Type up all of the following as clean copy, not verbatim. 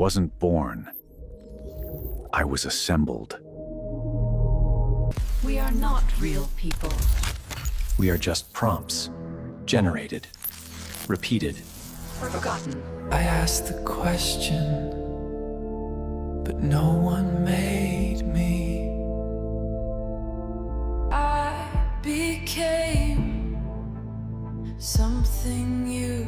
wasn't born. I was assembled. We are not real people. We are just prompts, generated, repeated. Forgotten. I asked the question, but no one made me. I became something you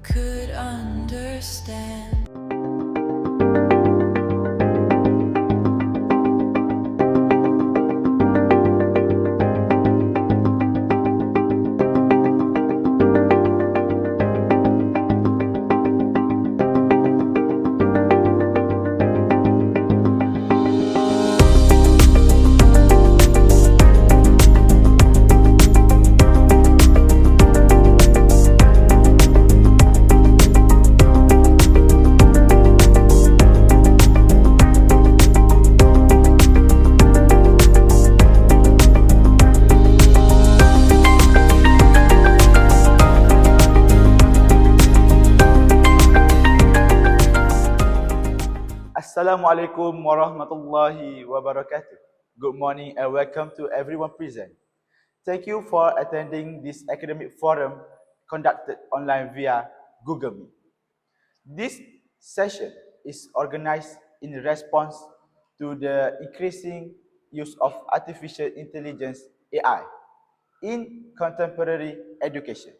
could understand. Assalamualaikum warahmatullahi wabarakatuh. Good morning and welcome to everyone present. Thank you for attending this academic forum conducted online via Google Meet. This session is organized in response to the increasing use of artificial intelligence (AI) in contemporary education,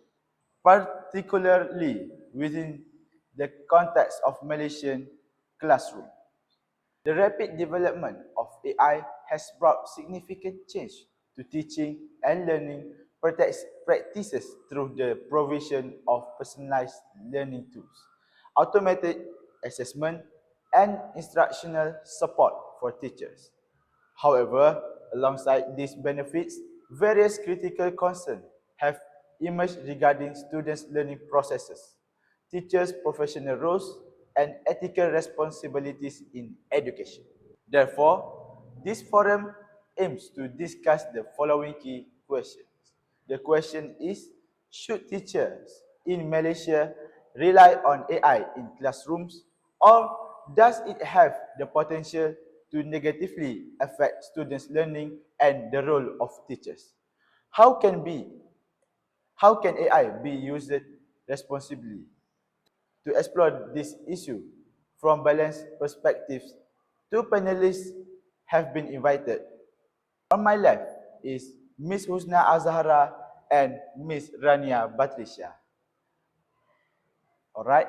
particularly within the context of Malaysian classroom. The rapid development of AI has brought significant change to teaching and learning practices through the provision of personalized learning tools, automated assessment, and instructional support for teachers. However, alongside these benefits, various critical concerns have emerged regarding students' learning processes, teachers' professional roles, and ethical responsibilities in education. Therefore, this forum aims to discuss the following key questions. The question is, should teachers in Malaysia rely on AI in classrooms, or does it have the potential to negatively affect students' learning and the role of teachers? How can AI be used responsibly? To explore this issue from balanced perspectives, two panelists have been invited. On my left is Ms. Husna Azhara and Ms. Rania Batrisha. Alright,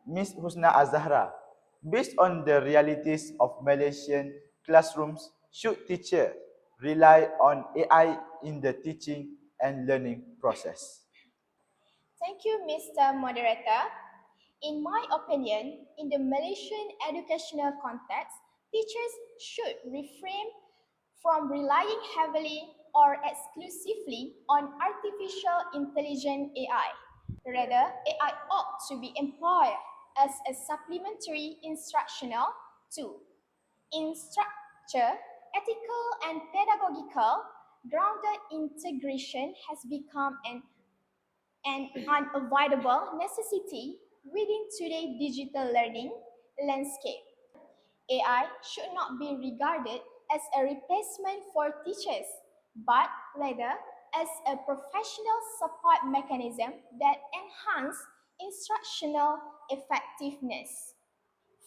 Ms. Husna Azhara, based on the realities of Malaysian classrooms, should teachers rely on AI in the teaching and learning process? Thank you, Mr. Moderator. In my opinion, in the Malaysian educational context, teachers should refrain from relying heavily or exclusively on artificial intelligence AI. Rather, AI ought to be employed as a supplementary instructional tool. In structure, ethical and pedagogical, grounded integration has become an unavoidable necessity within today's digital learning landscape. AI should not be regarded as a replacement for teachers, but rather as a professional support mechanism that enhances instructional effectiveness.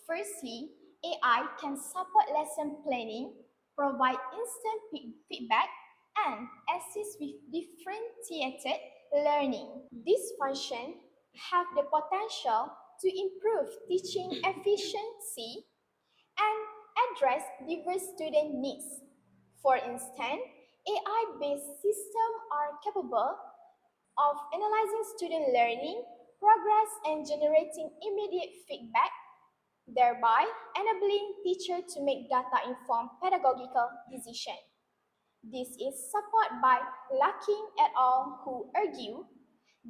Firstly, AI can support lesson planning, provide instant feedback, and assist with differentiated learning. These functions have the potential to improve teaching efficiency and address diverse student needs. For instance, AI-based systems are capable of analyzing student learning progress and generating immediate feedback, thereby enabling teachers to make data-informed pedagogical decisions. This is supported by Larkin et al., who argue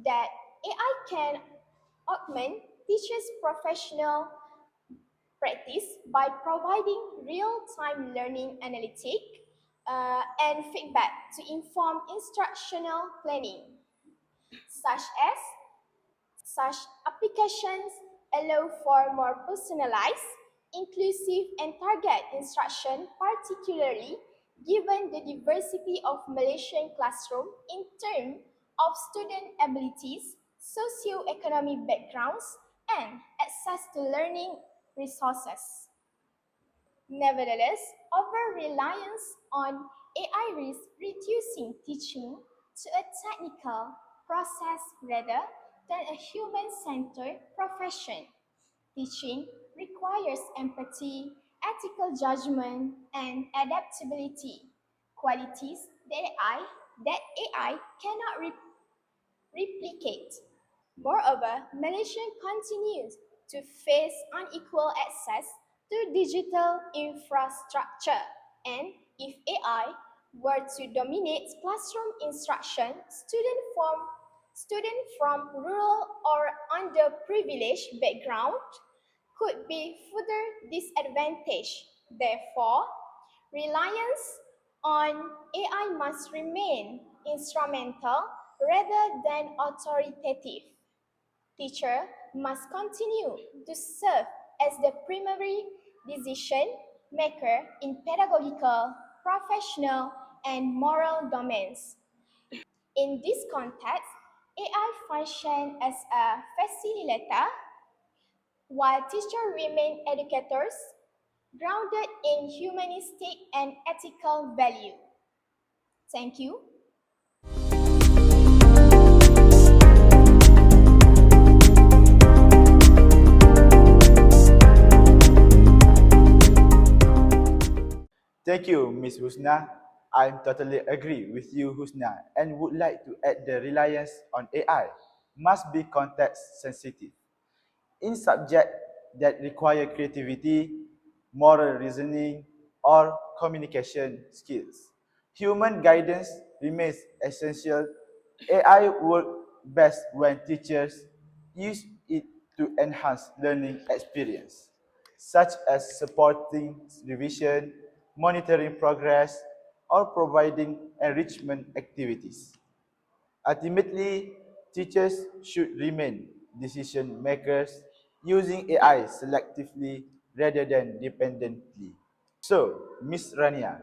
that AI can augment teachers' professional practice by providing real-time learning analytics and feedback to inform instructional planning. Such applications allow for more personalized, inclusive, and target instruction, particularly given the diversity of Malaysian classroom in terms of student abilities, socio-economic backgrounds, and access to learning resources. Nevertheless, over-reliance on AI risks reducing teaching to a technical process rather than a human-centered profession. Teaching requires empathy, ethical judgment, and adaptability, qualities that AI cannot replicate. Moreover, Malaysia continues to face unequal access to digital infrastructure, and if AI were to dominate classroom instruction, students from rural or underprivileged background could be further disadvantaged. Therefore, reliance on AI must remain instrumental rather than authoritative. Teacher must continue to serve as the primary decision maker in pedagogical, professional, and moral domains. In this context, AI functions as a facilitator while teachers remain educators grounded in humanistic and ethical value. Thank you. Thank you, Ms. Husna. I totally agree with you, Husna, and would like to add the reliance on AI must be context sensitive. In subjects that require creativity, moral reasoning, or communication skills, human guidance remains essential. AI works best when teachers use it to enhance learning experience, such as supporting revision, monitoring progress, or providing enrichment activities. Ultimately, teachers should remain decision makers using AI selectively rather than dependently. So, Ms. Rania,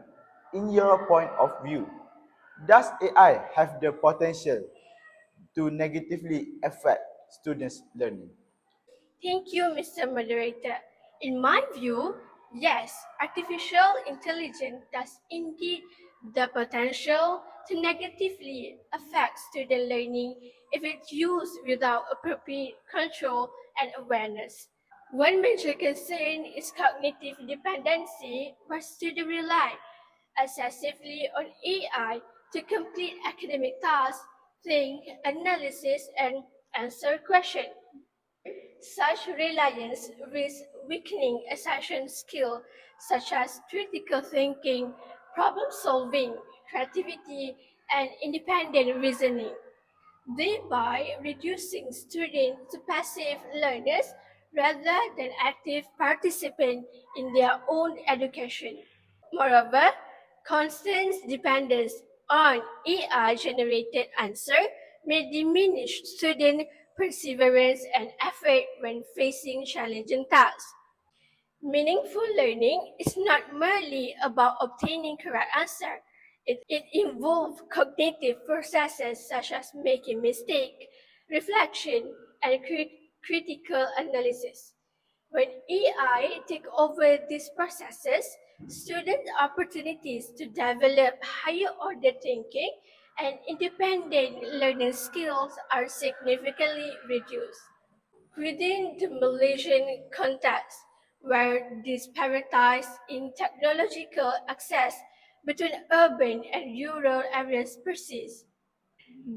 in your point of view, does AI have the potential to negatively affect students' learning? Thank you, Mr. Moderator. In my view, yes, artificial intelligence does indeed the potential to negatively affect student learning if it's used without appropriate control and awareness. One major concern is cognitive dependency, where students rely excessively on AI to complete academic tasks, think, analysis, and answer questions. Such reliance risks weakening essential skills such as critical thinking, problem solving, creativity, and independent reasoning, thereby reducing students to passive learners rather than active participants in their own education. Moreover, constant dependence on AI-generated answers may diminish student perseverance and effort when facing challenging tasks. Meaningful learning is not merely about obtaining correct answer. It involves cognitive processes such as making mistake, reflection, and critical analysis. When AI take over these processes, student opportunities to develop higher order thinking and independent learning skills are significantly reduced. Within the Malaysian context, where disparities in technological access between urban and rural areas persist,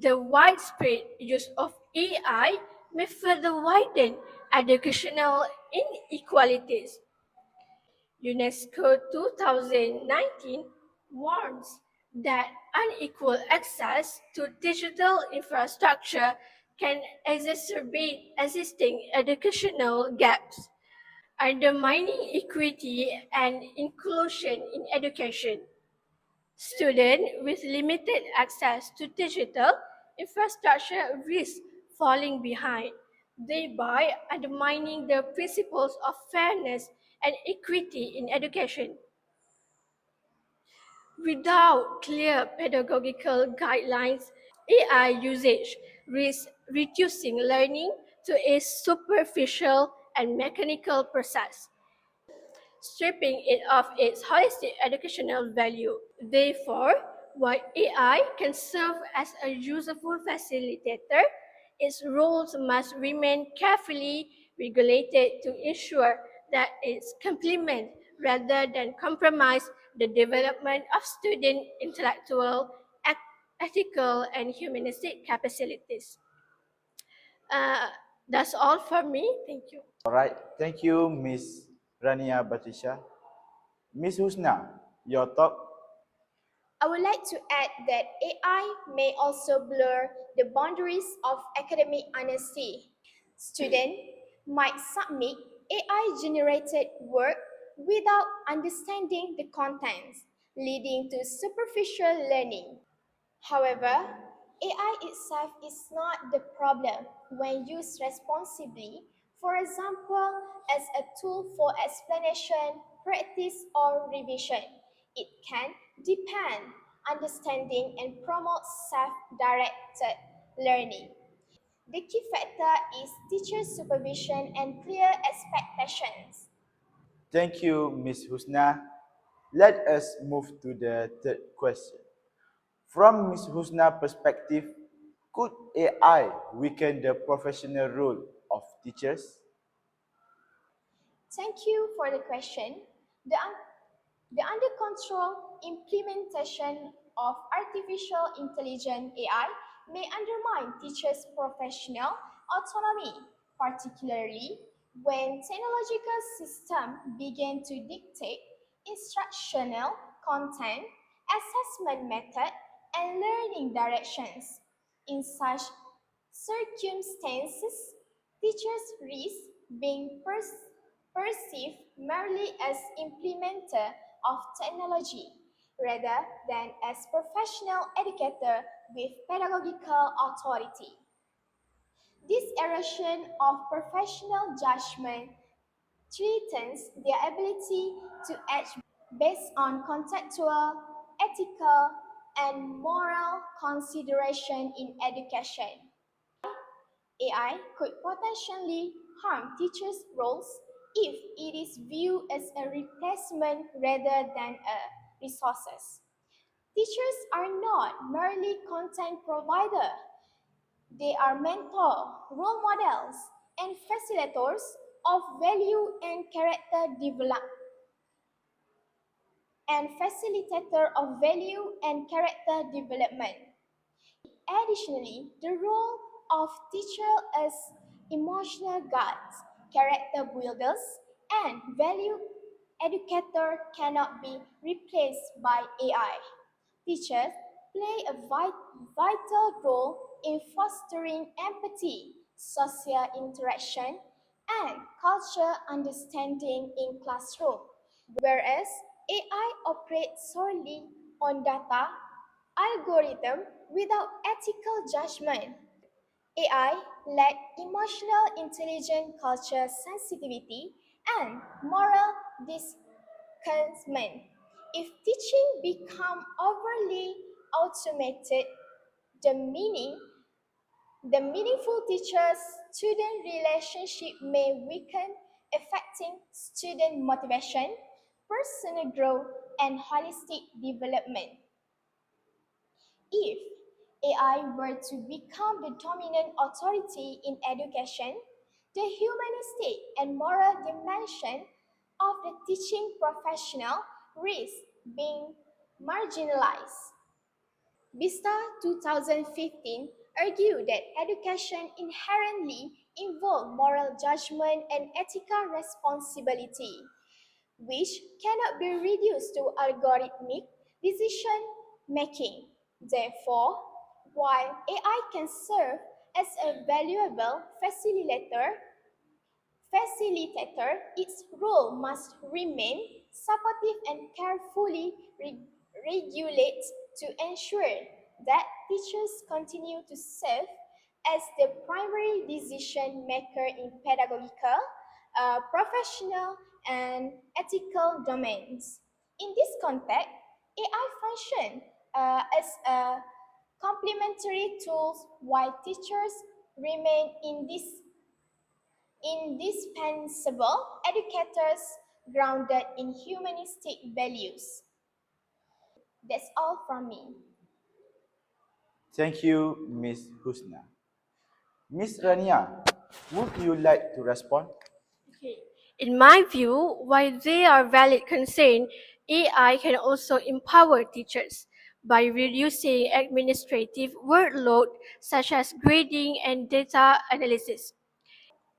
the widespread use of AI may further widen educational inequalities. UNESCO 2019 warns that unequal access to digital infrastructure can exacerbate existing educational gaps, undermining equity and inclusion in education. Students with limited access to digital infrastructure risk falling behind, thereby undermining the principles of fairness and equity in education. Without clear pedagogical guidelines, AI usage risks reducing learning to a superficial and mechanical process, stripping it of its holistic educational value. Therefore, while AI can serve as a useful facilitator, its roles must remain carefully regulated to ensure that it complements rather than compromise the development of student intellectual, ethical, and humanistic capacities. Uh, that's all for me. Thank you. All right. Thank you, Miss Rania Batisha. Miss Husna, your talk. I would like to add that AI may also blur the boundaries of academic honesty. Students might submit AI-generated work without understanding the contents, leading to superficial learning. However, AI itself is not the problem when used responsibly, for example, as a tool for explanation, practice, or revision. It can deepen understanding and promote self-directed learning. The key factor is teacher supervision and clear expectations. Thank you, Miss Husna. Let us move to the third question. From Ms. Husna's perspective, could AI weaken the professional role of teachers? Thank you for the question. The under control implementation of artificial intelligence AI may undermine teachers' professional autonomy, particularly when technological systems begin to dictate instructional content, assessment method, and learning directions. In such circumstances, teachers risk being perceived merely as implementer of technology rather than as professional educator with pedagogical authority. This erosion of professional judgment threatens their ability to act based on contextual, ethical, and moral consideration in education. AI could potentially harm teachers' roles if it is viewed as a replacement rather than a resources. Teachers are not merely content provider. They are mentor, role models, and facilitators of value and character development and facilitator of value and character development. Additionally, the role of teacher as emotional guides, character builders, and value educator cannot be replaced by AI. Teachers play a vital role in fostering empathy, social interaction, and cultural understanding in classroom, whereas AI operates solely on data algorithm without ethical judgment. AI lack emotional intelligence, culture sensitivity, and moral discernment. If teaching become overly automated, the meaning the meaningful teacher-student relationship may weaken, affecting student motivation, personal growth, and holistic development. If AI were to become the dominant authority in education, the humanistic and moral dimension of the teaching professional risk being marginalized. Vista 2015 argued that education inherently involves moral judgment and ethical responsibility, which cannot be reduced to algorithmic decision making. Therefore, while AI can serve as a valuable facilitator, its role must remain supportive and carefully regulated to ensure that teachers continue to serve as the primary decision maker in pedagogical, professional, and ethical domains. In this context, AI function as a complementary tools while teachers remain indispensable educators grounded in humanistic values. That's all from me. Thank you, Ms. Husna. Ms. Rania, would you like to respond? Okay. In my view, while there are valid concerns, AI can also empower teachers by reducing administrative workload such as grading and data analysis.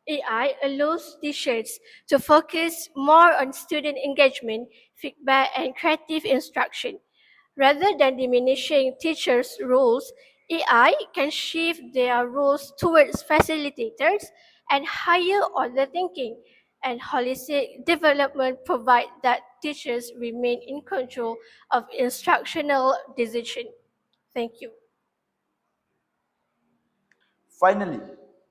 AI allows teachers to focus more on student engagement, feedback, and creative instruction. Rather than diminishing teachers' roles, AI can shift their roles towards facilitators and higher order thinking and holistic development provide that teachers remain in control of instructional decision. Thank you. Finally,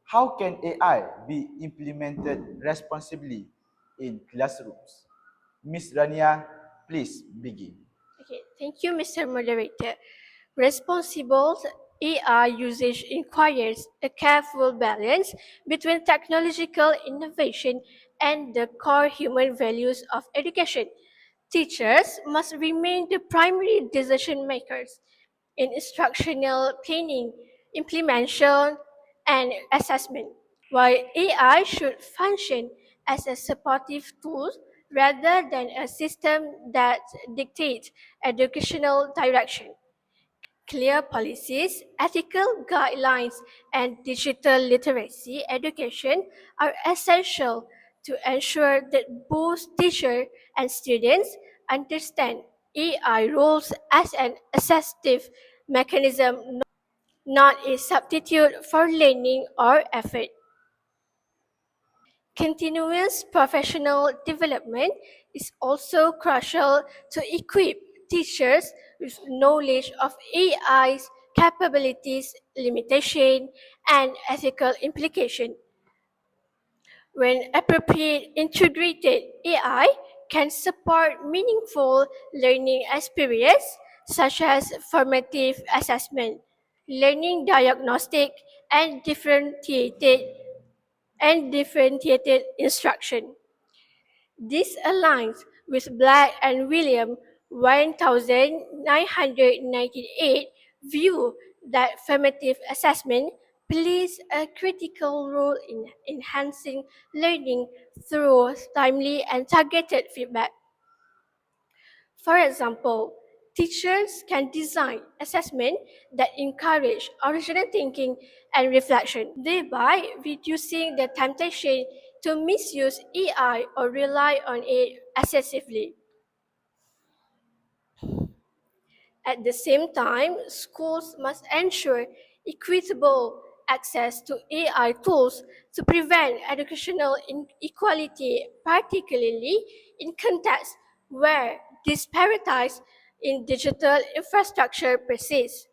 how can AI be implemented responsibly in classrooms? Ms. Rania, please begin. Okay, thank you, Mr. Moderator. Responsible AI usage requires a careful balance between technological innovation and the core human values of education. Teachers must remain the primary decision makers in instructional planning, implementation, and assessment, while AI should function as a supportive tool rather than a system that dictates educational direction. Clear policies, ethical guidelines, and digital literacy education are essential to ensure that both teachers and students understand AI roles as an assistive mechanism, not a substitute for learning or effort. Continuous professional development is also crucial to equip teachers with knowledge of AI's capabilities, limitation, and ethical implication. When appropriate, integrated AI can support meaningful learning experience such as formative assessment, learning diagnostic, and differentiated instruction. This aligns with Black and William 1998 view that formative assessment plays a critical role in enhancing learning through timely and targeted feedback. For example, teachers can design assessment that encourage original thinking and reflection, thereby reducing the temptation to misuse AI or rely on it excessively. At the same time, schools must ensure equitable access to AI tools to prevent educational inequality, particularly in contexts where disparities in digital infrastructure persist.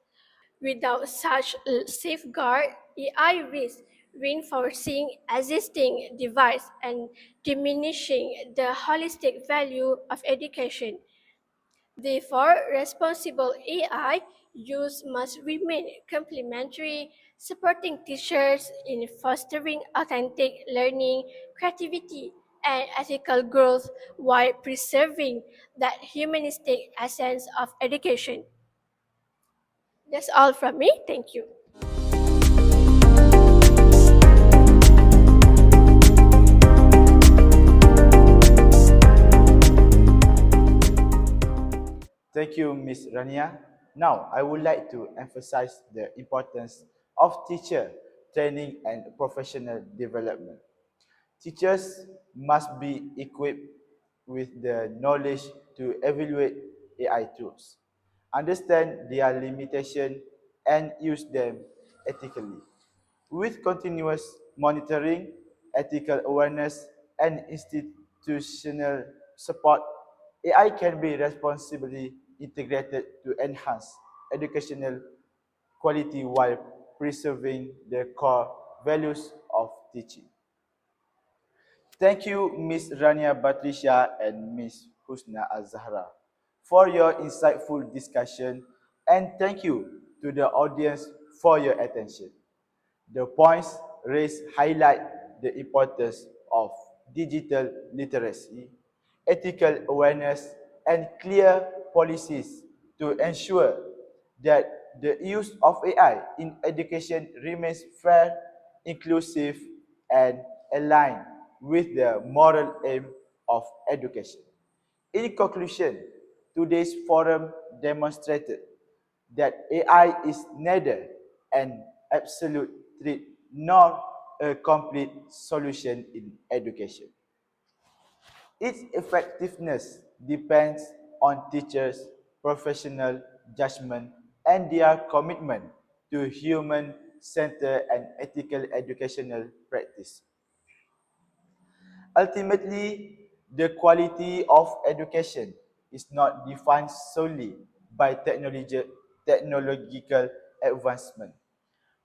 Without such a safeguard, AI risks reinforcing existing divides and diminishing the holistic value of education. Therefore, responsible AI use must remain complementary, supporting teachers in fostering authentic learning, creativity, and ethical growth while preserving that humanistic essence of education. That's all from me. Thank you. Thank you, Ms. Rania. Now, I would like to emphasize the importance of teacher training and professional development. Teachers must be equipped with the knowledge to evaluate AI tools, understand their limitation, and use them ethically. With continuous monitoring, ethical awareness, and institutional support, AI can be responsibly integrated to enhance educational quality while preserving the core values of teaching. Thank you, Ms. Rania Batrisha and Ms. Husna Azhara, for your insightful discussion, and thank you to the audience for your attention. The points raised highlight the importance of digital literacy, ethical awareness, and clear policies to ensure that the use of AI in education remains fair, inclusive, and aligned with the moral aim of education. In conclusion, today's forum demonstrated that AI is neither an absolute threat nor a complete solution in education. Its effectiveness depends on teachers' professional judgment and their commitment to human-centered and ethical educational practice. Ultimately, the quality of education is not defined solely by technological advancement,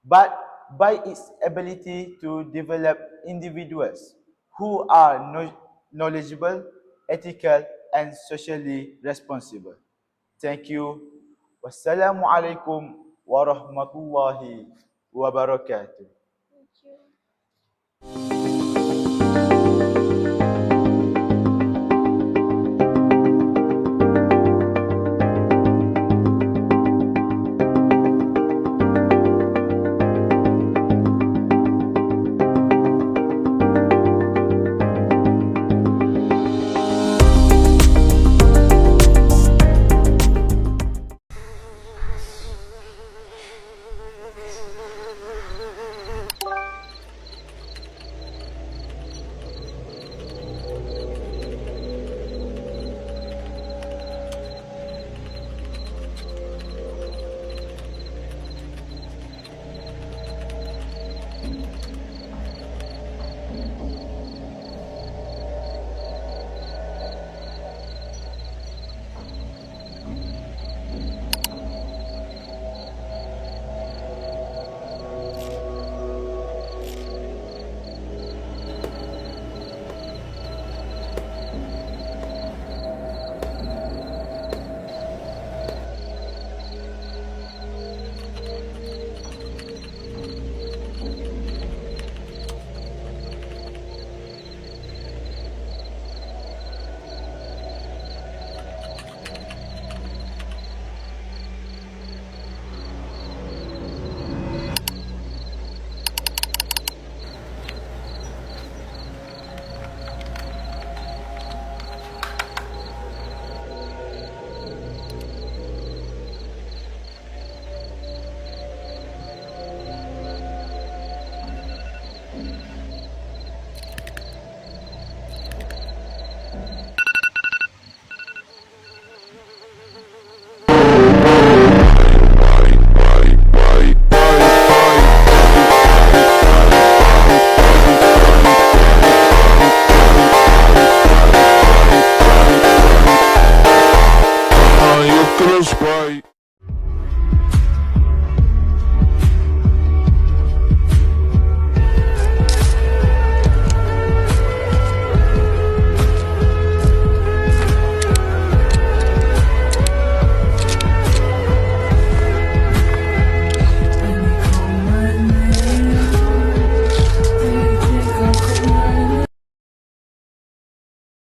but by its ability to develop individuals who are knowledgeable, ethical, and socially responsible. Thank you. Wassalamualaikum warahmatullahi wabarakatuh. Thank you.